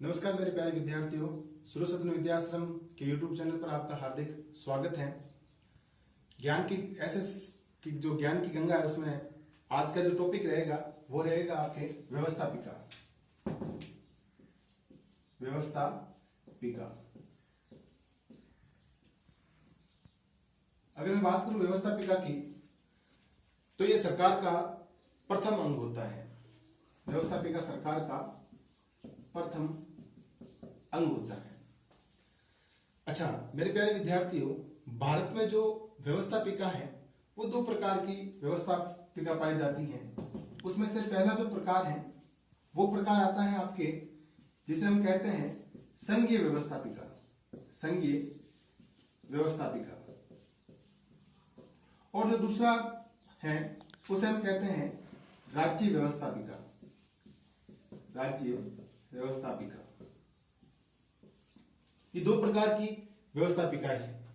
नमस्कार मेरे प्यारे विद्यार्थियों, सुर सदन विद्याश्रम के YouTube चैनल पर आपका हार्दिक स्वागत है। ज्ञान की जो ज्ञान की गंगा है उसमें आज का जो टॉपिक रहेगा वो रहेगा आपके व्यवस्थापिका। अगर मैं बात करूं व्यवस्थापिका की तो ये सरकार का प्रथम अंग होता है। व्यवस्थापिका सरकार का प्रथम अंग होता है। अच्छा मेरे प्यारे विद्यार्थियों, भारत में जो व्यवस्थापिका है वो दो प्रकार की व्यवस्थापिका पाई जाती हैं। उसमें से पहला जो प्रकार है वो प्रकार आता है आपके जिसे हम कहते हैं संघीय व्यवस्थापिका। और जो दूसरा है उसे हम कहते हैं राज्य व्यवस्थापिका। ये दो प्रकार की व्यवस्थापिकाएं हैं।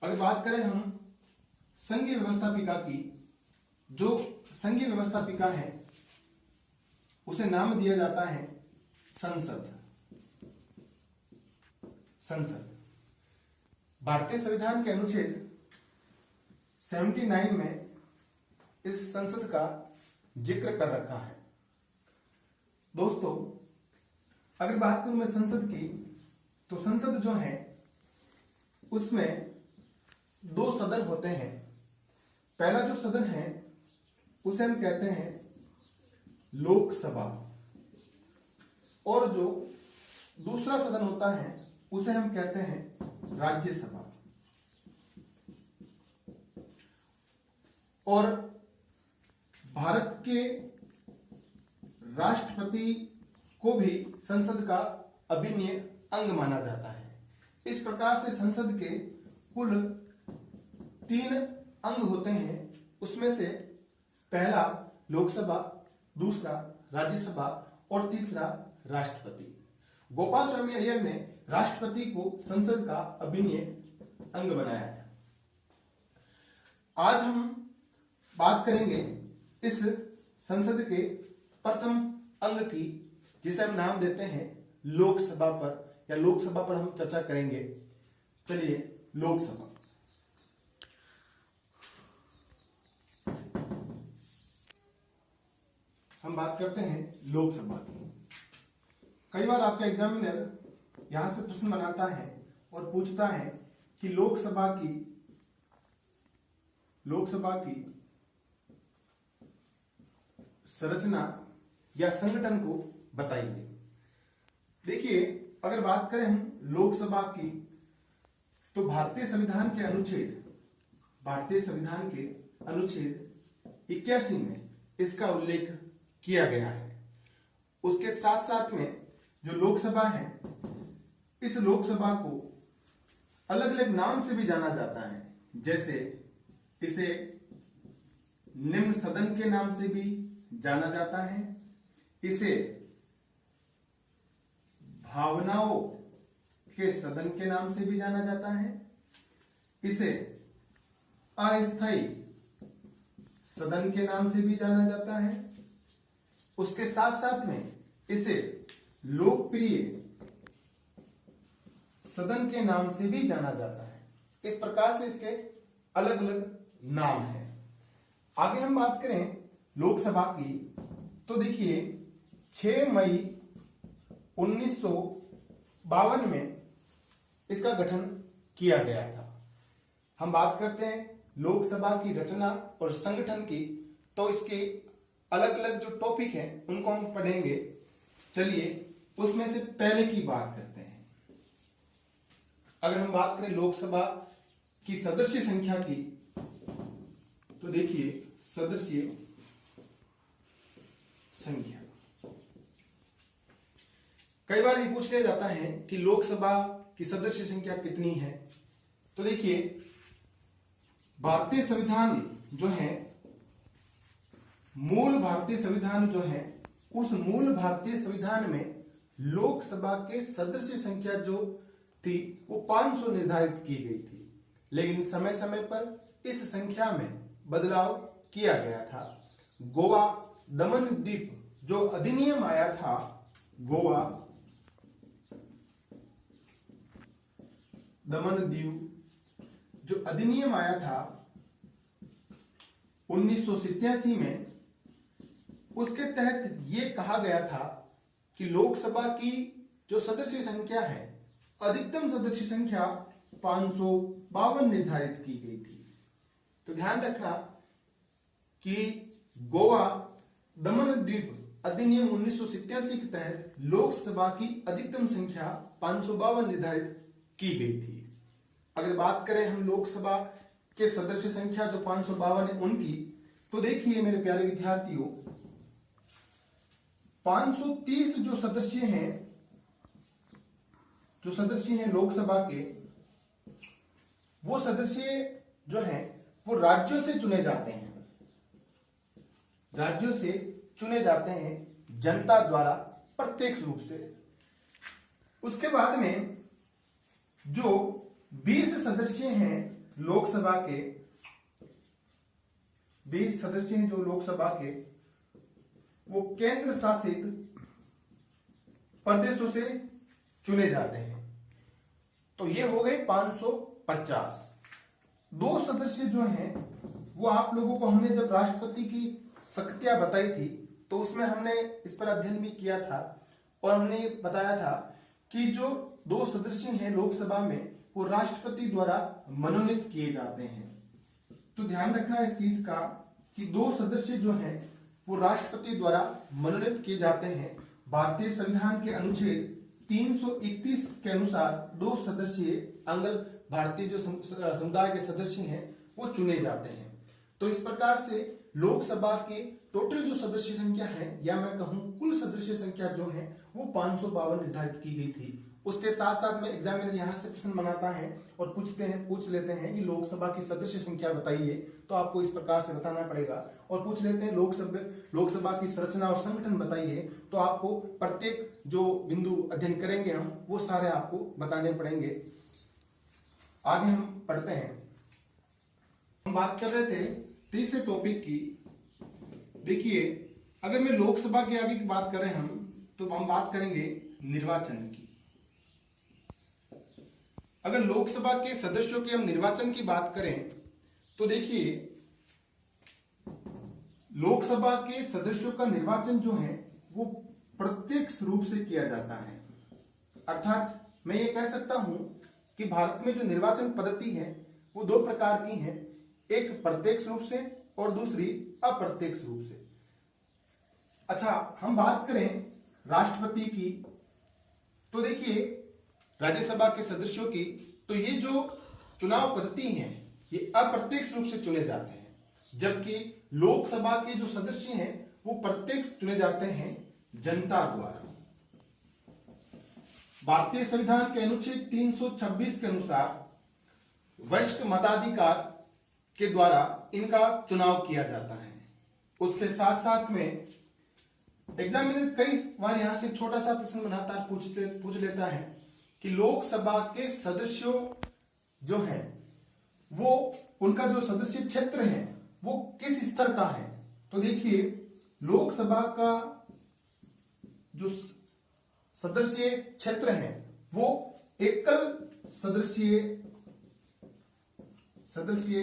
अगर बात करें हम संघीय व्यवस्थापिका की, जो संघीय व्यवस्थापिका है उसे नाम दिया जाता है संसद। भारतीय संविधान के अनुच्छेद 79 में इस संसद का जिक्र कर रखा है। दोस्तों अगर बात करूं मैं संसद की तो संसद जो है उसमें दो सदन होते हैं। पहला जो सदन है उसे हम कहते हैं लोकसभा और जो दूसरा सदन होता है उसे हम कहते हैं राज्यसभा। और भारत के राष्ट्रपति को भी संसद का अभिन्न अंग माना जाता है। इस प्रकार से संसद के कुल 3 अंग होते हैं। उसमें से पहला लोकसभा, दूसरा राज्यसभा और तीसरा राष्ट्रपति। गोपाल स्वामी अय्यर ने राष्ट्रपति को संसद का अभिन्न अंग बनाया है। आज हम बात करेंगे इस संसद के प्रथम अंग की जिसे हम नाम देते हैं लोकसभा पर, या लोकसभा पर हम चर्चा करेंगे। चलिए लोकसभा। हम बात करते हैं लोकसभा की। कई बार आपका एग्जामिनर यहां से प्रश्न बनाता है और पूछता है कि लोकसभा की संरचना या संगठन को बताइए। देखिए अगर बात करें हम लोकसभा की तो भारतीय संविधान के अनुच्छेद 81 में इसका उल्लेख किया गया है। उसके साथ साथ में जो लोकसभा है इस लोकसभा को अलग अलग नाम से भी जाना जाता है। जैसे इसे निम्न सदन के नाम से भी जाना जाता है, इसे भावनाओं के सदन के नाम से भी जाना जाता है, इसे अस्थायी सदन के नाम से भी जाना जाता है। उसके साथ साथ में इसे लोकप्रिय सदन के नाम से भी जाना जाता है। इस प्रकार से इसके अलग अलग नाम हैं। आगे हम बात करें लोकसभा की तो देखिए 6 मई 1952 में इसका गठन किया गया था। हम बात करते हैं लोकसभा की रचना और संगठन की तो इसके अलग अलग जो टॉपिक हैं उनको हम पढ़ेंगे। चलिए उसमें से पहले की बात करते हैं। अगर हम बात करें लोकसभा की सदस्य संख्या की तो देखिए सदस्य संख्या कई बार ये पूछ लिया जाता है कि लोकसभा की सदस्य संख्या कितनी है। तो देखिए भारतीय संविधान जो है, मूल भारतीय संविधान जो है, उस मूल भारतीय संविधान में लोकसभा के सदस्य संख्या जो थी वो 500 निर्धारित की गई थी। लेकिन समय समय पर इस संख्या में बदलाव किया गया था। गोवा दमन द्वीप जो अधिनियम आया था, गोवा दमन दीव जो अधिनियम आया था 1987 में, उसके तहत ये कहा गया था कि लोकसभा की जो सदस्य संख्या है, अधिकतम सदस्य संख्या 552 निर्धारित की गई थी। तो ध्यान रखना कि गोवा दमन द्वीप अधिनियम 1987 के तहत लोकसभा की अधिकतम संख्या 552 निर्धारित की गई थी। अगर बात करें हम लोकसभा के सदस्य संख्या जो 552 है उनकी, तो देखिए मेरे प्यारे विद्यार्थियों, 530 जो सदस्य हैं लोकसभा के, वो सदस्य जो हैं वो राज्यों से चुने जाते हैं, राज्यों से चुने जाते हैं जनता द्वारा प्रत्यक्ष रूप से। उसके बाद में जो 20 सदस्य हैं लोकसभा के, 20 सदस्य हैं जो लोकसभा के, वो केंद्र शासित प्रदेशों से चुने जाते हैं। तो ये हो गए 550। 2 सदस्य जो हैं वो आप लोगों को हमने जब राष्ट्रपति की शक्तियां बताई थी तो उसमें हमने इस पर अध्ययन भी किया था और हमने बताया था कि जो 2 सदस्य हैं लोकसभा में वो राष्ट्रपति द्वारा मनोनीत किए जाते हैं। तो ध्यान रखना इस चीज का कि 2 सदस्य जो हैं वो राष्ट्रपति द्वारा मनोनीत किए जाते हैं। भारतीय संविधान के अनुच्छेद 331 के अनुसार 2 सदस्यीय अंगल भारतीय जो समुदाय के सदस्य हैं वो चुने जाते हैं। तो इस प्रकार से लोकसभा के टोटल जो सदस्य संख्या है, या मैं कहूं कुल सदस्य संख्या जो है वो 552 निर्धारित की गई थी। उसके साथ साथ में एग्जामिनर यहां से प्रश्न बनाता है और पूछ लेते हैं कि लोकसभा की सदस्य संख्या बताइए, तो आपको इस प्रकार से बताना पड़ेगा। और पूछ लेते हैं लोकसभा की संरचना और संगठन बताइए, तो आपको प्रत्येक जो बिंदु अध्ययन करेंगे हम वो सारे आपको बताने पड़ेंगे। आगे हम पढ़ते हैं। हम बात कर रहे थे तीसरे टॉपिक की। देखिए, अगर मैं लोकसभा के आगे की बात करें हम, तो हम बात करेंगे निर्वाचन की। अगर लोकसभा के सदस्यों के हम निर्वाचन की बात करें तो देखिए, लोकसभा के सदस्यों का निर्वाचन जो है वो प्रत्यक्ष रूप से किया जाता है। अर्थात मैं ये कह सकता हूं कि भारत में जो निर्वाचन पद्धति है वो 2 प्रकार की है, एक प्रत्यक्ष रूप से और दूसरी अप्रत्यक्ष रूप से। अच्छा, हम बात करें राष्ट्रपति की, तो देखिए राज्यसभा के सदस्यों की, तो ये जो चुनाव पद्धति है ये अप्रत्यक्ष रूप से चुने जाते हैं, जबकि लोकसभा के जो सदस्य हैं वो प्रत्यक्ष चुने जाते हैं जनता द्वारा। भारतीय संविधान के अनुच्छेद 326 के अनुसार वयस्क मताधिकार के द्वारा इनका चुनाव किया जाता है। उसके साथ साथ में एग्जामिनर कई बार यहां से छोटा सा प्रश्न बनाता है, पूछ लेता है कि लोकसभा के सदस्यों जो हैं वो उनका जो सदस्य क्षेत्र है वो किस स्तर का है। तो देखिए, लोकसभा का जो सदस्य क्षेत्र है वो एकल सदस्यीय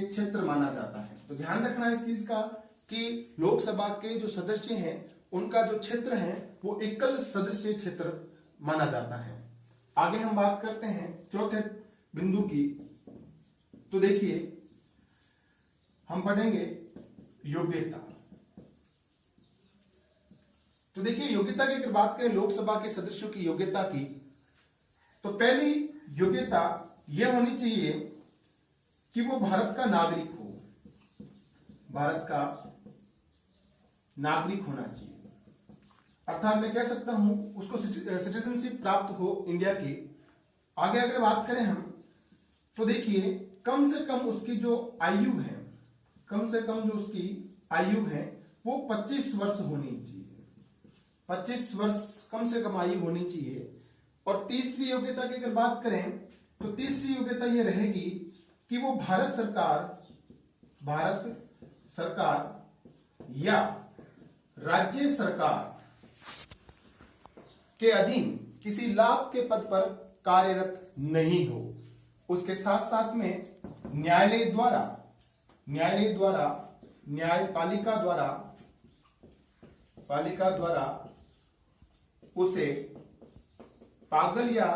क्षेत्र माना जाता है। तो ध्यान रखना इस चीज का कि लोकसभा के जो सदस्य हैं उनका जो क्षेत्र है वो एकल सदस्यीय क्षेत्र माना जाता है। आगे हम बात करते हैं चौथे बिंदु की। तो देखिए, हम पढ़ेंगे योग्यता। तो देखिए, योग्यता की अगर बात करें लोकसभा के सदस्यों की योग्यता की, तो पहली योग्यता यह होनी चाहिए कि वो भारत का नागरिक हो, भारत का नागरिक होना चाहिए। अर्थात मैं कह सकता हूं उसको सिटीजनशिप प्राप्त हो इंडिया की। आगे अगर बात करें हम, तो देखिए कम से कम उसकी जो आयु है, कम से कम जो उसकी आयु है वो 25 वर्ष होनी चाहिए। 25 वर्ष कम से कम आयु होनी चाहिए। और तीसरी योग्यता की अगर बात करें तो तीसरी योग्यता ये रहेगी कि वो भारत सरकार या राज्य सरकार के अधीन किसी लाभ के पद पर कार्यरत नहीं हो। उसके साथ साथ में पालिका द्वारा उसे पागल या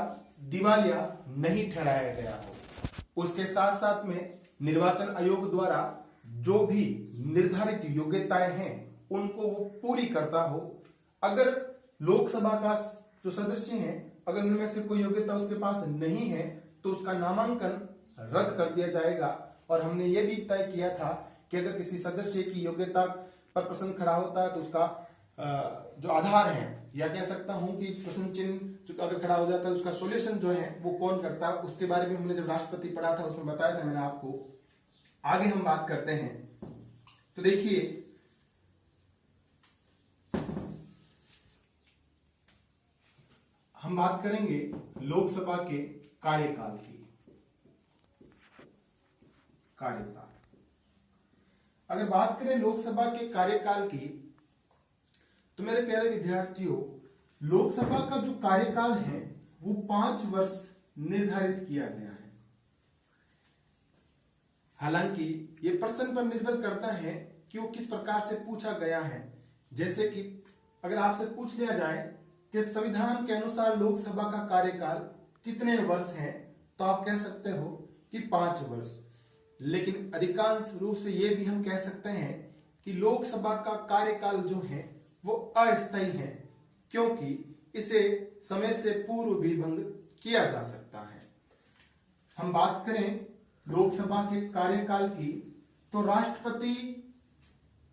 दिवालिया नहीं ठहराया गया हो। उसके साथ साथ में निर्वाचन आयोग द्वारा जो भी निर्धारित योग्यताएं हैं उनको वो पूरी करता हो। अगर लोकसभा का जो सदस्य है अगर उनमें से कोई योग्यता उसके पास नहीं है तो उसका नामांकन रद्द कर दिया जाएगा। और हमने ये भी तय किया था कि अगर किसी सदस्य की योग्यता पर प्रश्न खड़ा होता है तो उसका जो आधार है या कह सकता हूं कि प्रश्न चिन्ह अगर खड़ा हो जाता है उसका सॉल्यूशन जो है वो कौन करता है, उसके बारे में हमने जब राष्ट्रपति पढ़ा था उसमें बताया था मैंने आपको। आगे हम बात करते हैं तो देखिए हम बात करेंगे लोकसभा के कार्यकाल की। अगर बात करें लोकसभा के कार्यकाल की तो मेरे प्यारे विद्यार्थियों लोकसभा का जो कार्यकाल है वो 5 वर्ष निर्धारित किया गया है। हालांकि ये प्रश्न पर निर्भर करता है कि वो किस प्रकार से पूछा गया है। जैसे कि अगर आपसे पूछ लिया जाए कि संविधान के अनुसार लोकसभा का कार्यकाल कितने वर्ष है तो आप कह सकते हो कि 5 वर्ष। लेकिन अधिकांश रूप से ये भी हम कह सकते हैं कि लोकसभा का कार्यकाल जो है वो अस्थायी है, क्योंकि इसे समय से पूर्व भी भंग किया जा सकता है। हम बात करें लोकसभा के कार्यकाल की तो राष्ट्रपति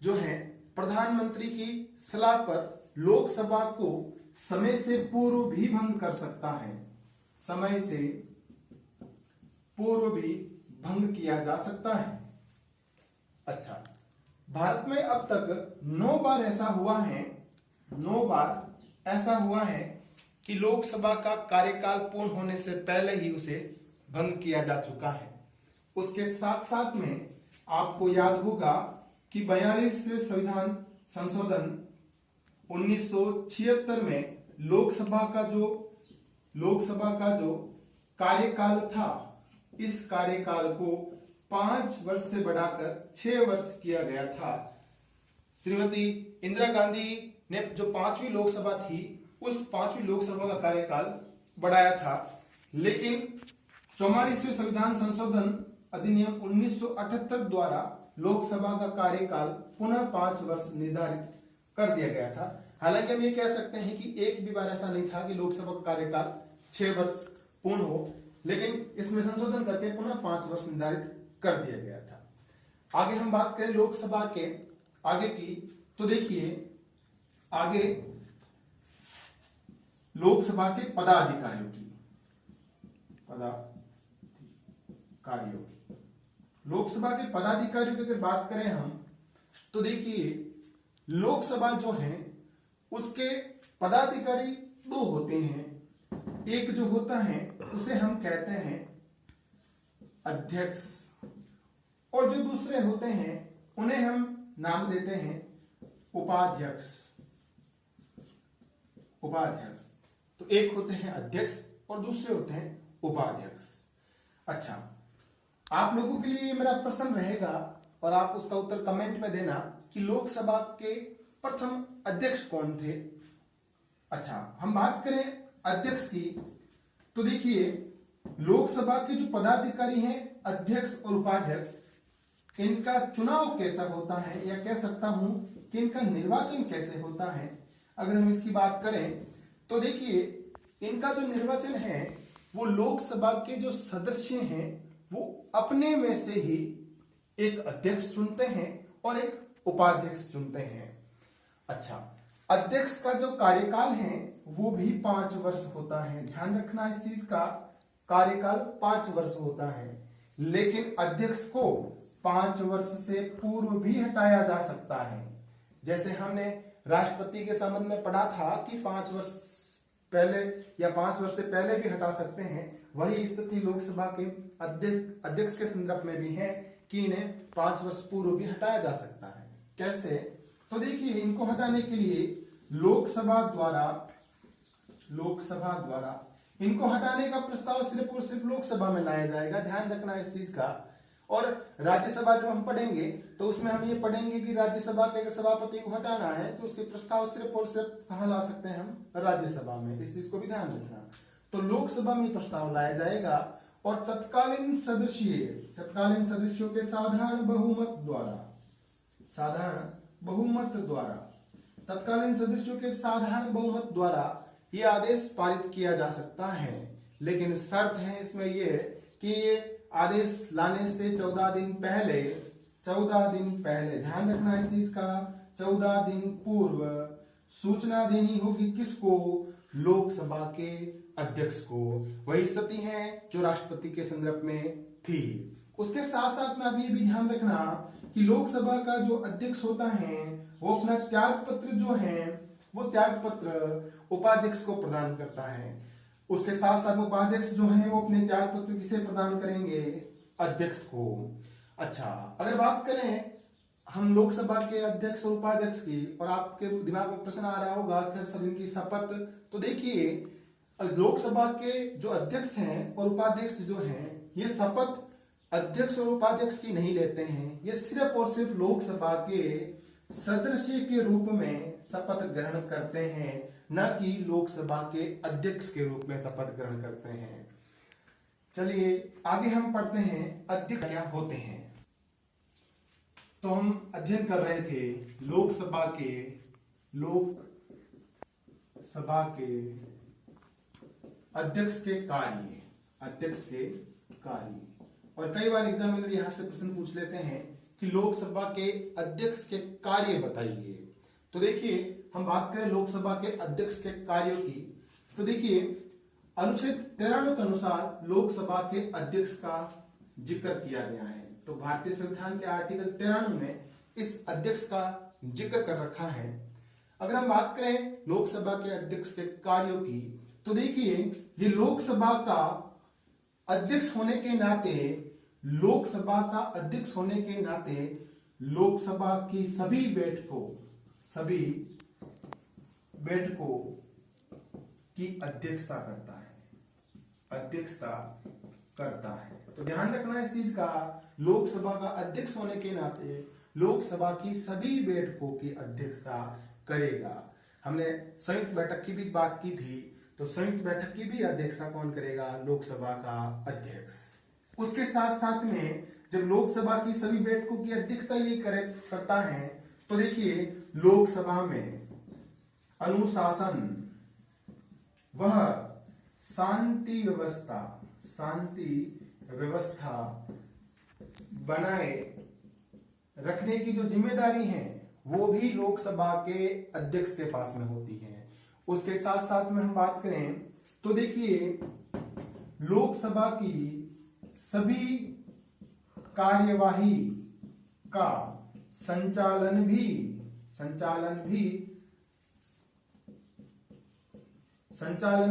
जो है प्रधानमंत्री की सलाह पर लोकसभा को समय से पूर्व भी भंग कर सकता है। समय से पूर्व भी भंग किया जा सकता है। अच्छा, भारत में अब तक 9 बार ऐसा हुआ है कि लोकसभा का कार्यकाल पूर्ण होने से पहले ही उसे भंग किया जा चुका है। उसके साथ साथ में आपको याद होगा कि 42वें संविधान संशोधन 1976 में लोकसभा का जो कार्यकाल था इस कार्यकाल को 5 वर्ष से बढ़ाकर 6 वर्ष किया गया था। श्रीमती इंदिरा गांधी ने जो 5वीं लोकसभा थी उस 5वीं लोकसभा का कार्यकाल बढ़ाया था, लेकिन 44वें संविधान संशोधन अधिनियम 1978 द्वारा लोकसभा का कार्यकाल पुनः 5 वर्ष निर्धारित कर दिया गया था। हालांकि हम ये कह सकते हैं कि एक भी बार ऐसा नहीं था कि लोकसभा का कार्यकाल 6 वर्ष पूर्ण हो, लेकिन इसमें संशोधन करके पुनः 5 वर्ष निर्धारित कर दिया गया था। आगे हम बात करें लोकसभा के आगे की तो देखिए आगे लोकसभा के पदाधिकारियों की लोकसभा के पदाधिकारियों की अगर बात करें हम तो देखिए लोकसभा जो है उसके पदाधिकारी 2 होते हैं। एक जो होता है उसे हम कहते हैं अध्यक्ष और जो दूसरे होते हैं उन्हें हम नाम देते हैं उपाध्यक्ष। तो एक होते हैं अध्यक्ष और दूसरे होते हैं उपाध्यक्ष। अच्छा, आप लोगों के लिए मेरा प्रश्न रहेगा और आप उसका उत्तर कमेंट में देना कि लोकसभा के प्रथम अध्यक्ष कौन थे। अच्छा, हम बात करें अध्यक्ष की तो देखिए लोकसभा के जो पदाधिकारी हैं अध्यक्ष और उपाध्यक्ष इनका चुनाव कैसा होता है या कह सकता हूं कि इनका निर्वाचन कैसे होता है। अगर हम इसकी बात करें तो देखिए इनका जो निर्वाचन है वो लोकसभा के जो सदस्य हैं वो अपने में से ही एक अध्यक्ष चुनते हैं और एक उपाध्यक्ष चुनते हैं। अच्छा, अध्यक्ष का जो कार्यकाल है वो भी 5 वर्ष होता है। ध्यान रखना इस चीज का, कार्यकाल 5 वर्ष होता है, लेकिन अध्यक्ष को 5 वर्ष से पूर्व भी हटाया जा सकता है। जैसे हमने राष्ट्रपति के संबंध में पढ़ा था कि 5 वर्ष पहले या 5 वर्ष से पहले भी हटा सकते हैं, वही स्थिति लोकसभा के अध्यक्ष के संदर्भ में भी है कि इन्हें 5 वर्ष पूर्व भी हटाया जा सकता है। कैसे? तो देखिए इनको हटाने के लिए लोकसभा द्वारा इनको हटाने का प्रस्ताव सिर्फ और सिर्फ लोकसभा में लाया जाएगा, ध्यान रखना इस चीज का। और राज्यसभा जब हम पढ़ेंगे तो उसमें हम ये पढ़ेंगे कि राज्यसभा के अगर सभापति को हटाना है तो उसके प्रस्ताव सिर्फ और सिर्फ कहां ला सकते हैं हम, राज्यसभा में। इस चीज को भी ध्यान रखना। तो लोकसभा में प्रस्ताव लाया जाएगा और तत्कालीन सदस्यों के साधारण बहुमत द्वारा तत्कालीन सदस्यों के साधारण बहुमत द्वारा ये आदेश पारित किया जा सकता है। लेकिन शर्त है इसमें ये कि ये आदेश लाने से 14 दिन पहले, ध्यान रखना इस चीज का, 14 दिन पूर्व सूचना देनी होगी किसको, लोकसभा के अध्यक्ष को। वही स्थिति है जो राष्ट्रपति के संदर्भ में थी। उसके साथ साथ में अभी ये भी ध्यान रखना कि लोकसभा का जो अध्यक्ष होता है वो अपना त्याग पत्र जो है वो त्याग पत्र उपाध्यक्ष को प्रदान करता है। उसके साथ साथ उपाध्यक्ष जो है वो अपने त्याग पत्र किसे प्रदान करेंगे, अध्यक्ष को। अच्छा, अगर बात करें हम लोकसभा के अध्यक्ष और उपाध्यक्ष की, और आपके दिमाग में प्रश्न आ रहा होगा कि सब इनकी शपथ, तो देखिए लोकसभा के जो अध्यक्ष हैं और उपाध्यक्ष जो हैं ये शपथ अध्यक्ष और उपाध्यक्ष की नहीं लेते हैं, ये सिर्फ और सिर्फ लोकसभा के सदस्य के रूप में शपथ ग्रहण करते हैं, न कि लोकसभा के अध्यक्ष के रूप में शपथ ग्रहण करते हैं। चलिए आगे हम पढ़ते हैं अध्यक्ष क्या होते हैं। तो हम अध्ययन कर रहे थे लोकसभा के अध्यक्ष के कार्य। और कई बार एग्जामिनर यहां से प्रश्न पूछ लेते हैं कि लोकसभा के अध्यक्ष के कार्य बताइए। तो देखिए हम बात करें लोकसभा के अध्यक्ष के कार्यों की, तो देखिए अनुच्छेद 93 के अनुसार लोकसभा के अध्यक्ष का जिक्र किया गया है। तो भारतीय संविधान के आर्टिकल 93 में इस अध्यक्ष का जिक्र कर रखा है। अगर हम बात करें लोकसभा के अध्यक्ष के कार्यों की, तो देखिए ये लोकसभा का अध्यक्ष होने के नाते लोकसभा की सभी बैठकों की अध्यक्षता करता है। तो ध्यान रखना इस चीज का, लोकसभा का अध्यक्ष होने के नाते लोकसभा की सभी बैठकों की अध्यक्षता करेगा। हमने संयुक्त बैठक की भी बात की थी, तो संयुक्त बैठक की भी अध्यक्षता कौन करेगा, लोकसभा का अध्यक्ष। उसके साथ साथ में जब लोकसभा की सभी बैठकों की अध्यक्षता ये करता है, तो देखिए लोकसभा में अनुशासन वह शांति व्यवस्था बनाए रखने की जो जिम्मेदारी है वो भी लोकसभा के अध्यक्ष के पास में होती है। उसके साथ साथ में हम बात करें तो देखिए लोकसभा की सभी कार्यवाही का संचालन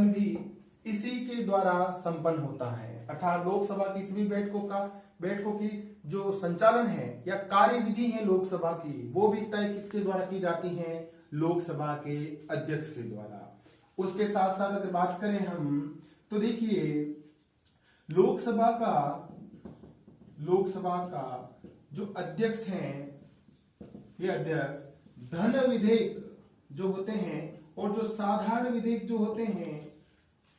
भी इसी के द्वारा संपन्न होता है। अर्थात लोकसभा की सभी बैठकों की जो संचालन है या कार्यविधि है लोकसभा की, वो भी तय किसके द्वारा की जाती है, लोकसभा के अध्यक्ष के द्वारा। उसके साथ साथ अगर बात करें हम, तो देखिए लोकसभा का जो अध्यक्ष हैं, ये अध्यक्ष धन विधेयक जो होते हैं और जो साधारण विधेयक जो होते हैं,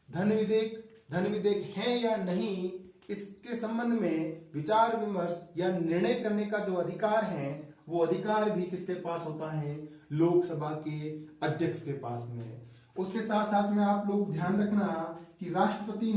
धन विधेयक है या नहीं, इसके संबंध में विचार विमर्श या निर्णय करने का जो अधिकार है, वो अधिकार भी किसके पास होता है, लोकसभा के अध्यक्ष के पास में। उसके साथ साथ में आप लोग ध्यान रखना कि राष्ट्रपति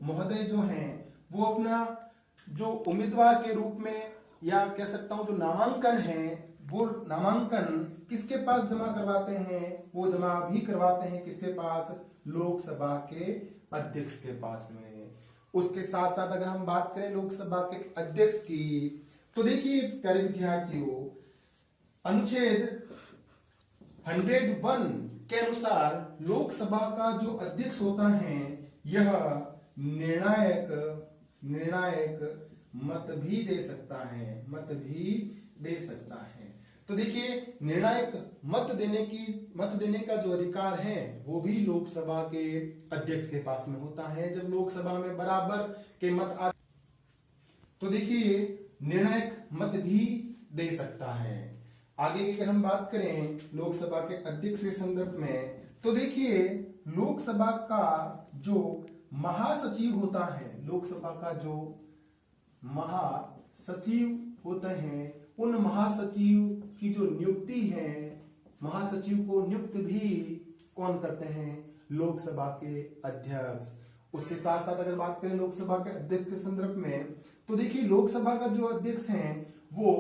महोदय जो हैं वो अपना जो उम्मीदवार के रूप में या कह सकता हूं जो नामांकन है, वो नामांकन किसके पास जमा करवाते हैं, वो जमा भी करवाते हैं किसके पास, लोकसभा के अध्यक्ष के पास में। उसके साथ साथ अगर हम बात करें लोकसभा के अध्यक्ष की, तो देखिए प्यारे विद्यार्थियों, अनुच्छेद 101 के अनुसार लोकसभा का जो अध्यक्ष होता है यह निर्णायक मत भी दे सकता है। तो देखिए निर्णायक मत देने का जो अधिकार है वो भी लोकसभा के अध्यक्ष के पास में होता है। जब लोकसभा में बराबर के मत आते तो देखिए निर्णायक मत भी दे सकता है। आगे की अगर हम बात करें लोकसभा के अध्यक्ष के संदर्भ में तो देखिए लोकसभा का जो महासचिव होता है, लोकसभा का जो महासचिव होते हैं, उन महासचिव की जो नियुक्ति है, महासचिव को नियुक्त भी कौन करते हैं? लोकसभा के अध्यक्ष। उसके साथ साथ अगर बात करें लोकसभा के अध्यक्ष के संदर्भ में तो देखिए लोकसभा का जो अध्यक्ष हैं वो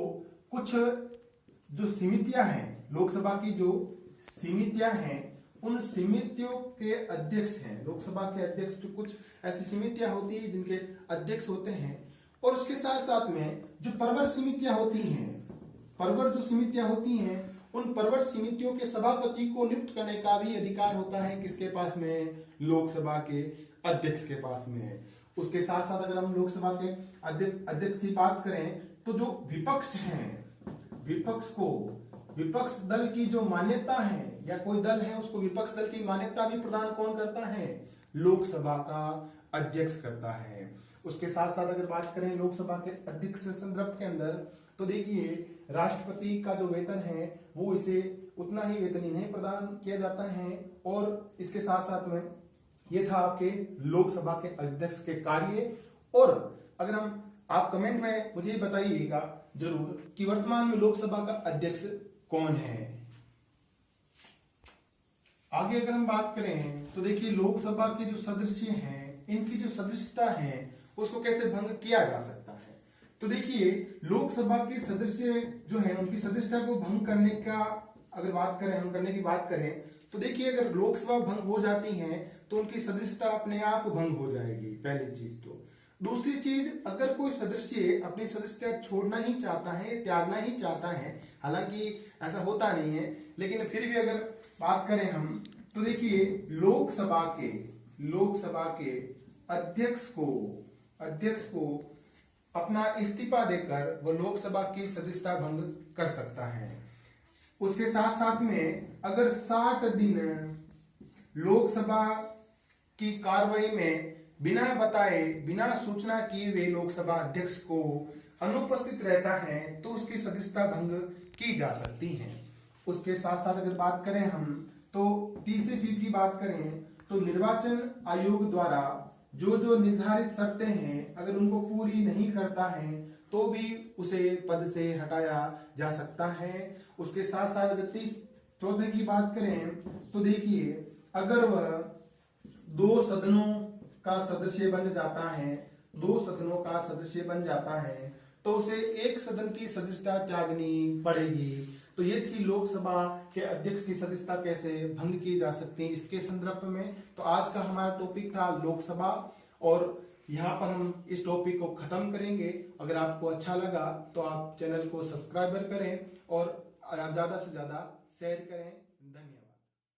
कुछ जो समितियां हैं, लोकसभा की जो समितियां हैं उन समितियों के अध्यक्ष हैं। लोकसभा के अध्यक्ष जो कुछ ऐसी समितियां होती है जिनके अध्यक्ष होते हैं, और उसके साथ साथ में जो परवर समितियां होती हैं, परवर जो समितियां होती हैं उन परवर समितियों के सभापति को नियुक्त करने का भी अधिकार होता है किसके पास में? लोकसभा के अध्यक्ष के पास में। उसके साथ साथ अगर हम लोकसभा के अध्यक्ष की बात करें तो जो विपक्ष हैं, विपक्ष दल की जो मान्यता है या कोई दल है उसको विपक्ष दल की मान्यता भी प्रदान कौन करता है? लोकसभा का अध्यक्ष करता है। उसके साथ साथ अगर बात करें लोकसभा के अध्यक्ष के संदर्भ के अंदर तो देखिए राष्ट्रपति का जो वेतन है वो इसे उतना ही वेतन नहीं प्रदान किया जाता है। और इसके साथ साथ में ये था आपके लोकसभा के अध्यक्ष के कार्य। और अगर आप कमेंट में मुझे बताइएगा जरूर कि वर्तमान में लोकसभा का अध्यक्ष कौन है। आगे अगर हम बात करें तो देखिए लोकसभा के जो सदस्य हैं इनकी जो सदस्यता है उसको कैसे भंग किया जा सकता है। तो देखिए लोकसभा के सदस्य जो है उनकी सदस्यता को भंग करने का अगर बात करें, हम करने की बात करें तो देखिए अगर लोकसभा भंग हो जाती है तो उनकी सदस्यता अपने आप भंग हो जाएगी, पहली चीज तो। दूसरी चीज, अगर कोई सदस्य अपनी सदस्यता छोड़ना ही चाहता है, त्यागना ही चाहता है, हालांकि ऐसा होता नहीं है लेकिन फिर भी अगर बात करें हम तो देखिए लोकसभा के अध्यक्ष को अपना इस्तीफा देकर वो लोकसभा की सदस्यता भंग कर सकता है। उसके साथ साथ में अगर 60 दिन लोकसभा की कार्रवाई में बिना बताए, बिना सूचना किए हुए लोकसभा अध्यक्ष को अनुपस्थित रहता है तो उसकी सदस्यता भंग की जा सकती है। उसके साथ साथ अगर बात करें हम तो तीसरी चीज की बात करें तो निर्वाचन आयोग द्वारा जो निर्धारित शर्तें हैं अगर उनको पूरी नहीं करता है तो भी उसे पद से हटाया जा सकता है। उसके साथ साथ अगर चौथे की बात करें तो देखिए अगर वह 2 सदनों का सदस्य बन जाता है तो उसे 1 सदन की सदस्यता त्यागनी पड़ेगी। तो ये थी लोकसभा के अध्यक्ष की सदस्यता कैसे भंग की जा सकती है इसके संदर्भ में। तो आज का हमारा टॉपिक था लोकसभा और यहाँ पर हम इस टॉपिक को खत्म करेंगे। अगर आपको अच्छा लगा तो आप चैनल को सब्सक्राइब करें और ज्यादा से ज्यादा शेयर करें।